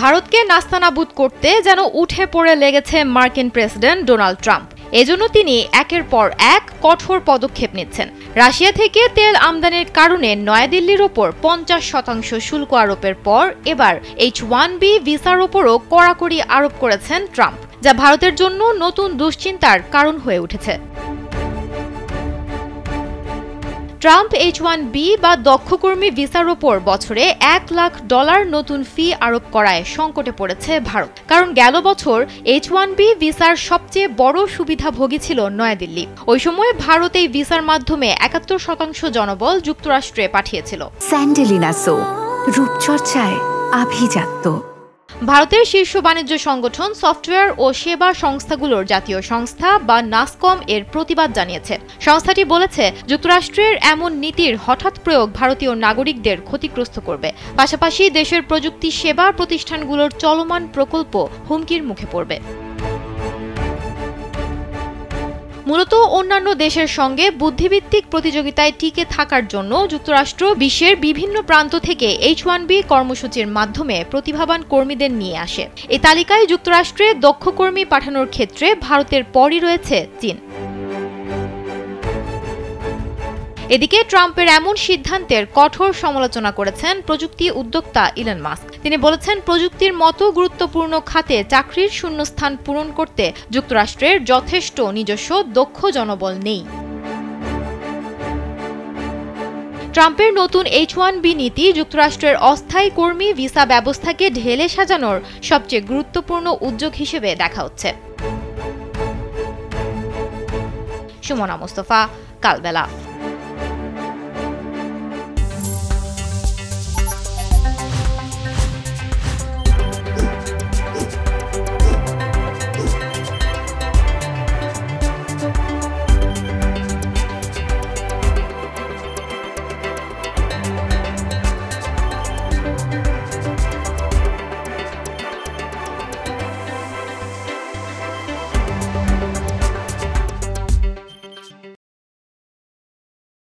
ভারতকে নাস্তানাবুদ করতে যেন উঠে পড়ে লেগেছে মার্কিন প্রেসিডেন্ট ডোনাল্ড ট্রাম্প। এজন্য তিনি একের পর এক কঠোর পদক্ষেপ নিচ্ছেন। রাশিয়া থেকে তেল আমদানির কারণে নয়াদিল্লির ওপর 50% শুল্ক আরোপের পর এবার H-1B ভিসার ওপরও কড়াকড়ি আরোপ করেছেন ট্রাম্প, যা ভারতের জন্য নতুন দুশ্চিন্তার কারণ হয়ে উঠেছে। ট্রাম্প H-1B বা দক্ষ কর্মী ভিসার ওপর বছরে $1 লাখ নতুন ফি আরোপ করায় সংকটে পড়েছে ভারত। কারণ গেল বছর H-1B ভিসার সবচেয়ে বড় সুবিধাভোগী ছিল নয়াদিল্লি। ওই সময় ভারত এই ভিসার মাধ্যমে 71% জনবল যুক্তরাষ্ট্রে পাঠিয়েছিল। স্যান্ডেলিনা সো, রূপচর্চায় আভিজাত্য। ভারতের শীর্ষ বাণিজ্য সংগঠন সফটওয়্যার ও সেবা সংস্থাগুলোর জাতীয় সংস্থা বা নাসকম এর প্রতিবাদ জানিয়েছে। সংস্থাটি বলেছে, যুক্তরাষ্ট্রের এমন নীতির হঠাৎ প্রয়োগ ভারতীয় নাগরিকদের ক্ষতিগ্রস্ত করবে, পাশাপাশি দেশের প্রযুক্তি সেবা প্রতিষ্ঠানগুলোর চলমান প্রকল্প হুমকির মুখে পড়বে। মূলত অন্যান্য দেশের সঙ্গে বুদ্ধিভিত্তিক প্রতিযোগিতায় টিকে থাকার জন্য যুক্তরাষ্ট্র বিশ্বের বিভিন্ন প্রান্ত থেকে H-1B কর্মসূচির মাধ্যমে প্রতিভাবান কর্মীদের নিয়ে আসে। এই তালিকায় যুক্তরাষ্ট্রে দক্ষ কর্মী পাঠানোর ক্ষেত্রে ভারতের পরই রয়েছে চীন। এদিকে ট্রাম্পের এমন সিদ্ধান্তের কঠোর সমালোচনা করেছেন প্রযুক্তি উদ্যোক্তা ইলন মাস্ক। তিনি বলেছেন, প্রযুক্তির মতো গুরুত্বপূর্ণ খাতে চাকরির শূন্যস্থান পূরণ করতে যুক্তরাষ্ট্রের যথেষ্ট নিজস্ব দক্ষ জনবল নেই। ট্রাম্পের নতুন H-1B নীতি যুক্তরাষ্ট্রের অস্থায়ী কর্মী ভিসা ব্যবস্থাকে ঢেলে সাজানোর সবচেয়ে গুরুত্বপূর্ণ উদ্যোগ হিসেবে দেখা হচ্ছে। সুমনা মুস্তফা, কালবেলা।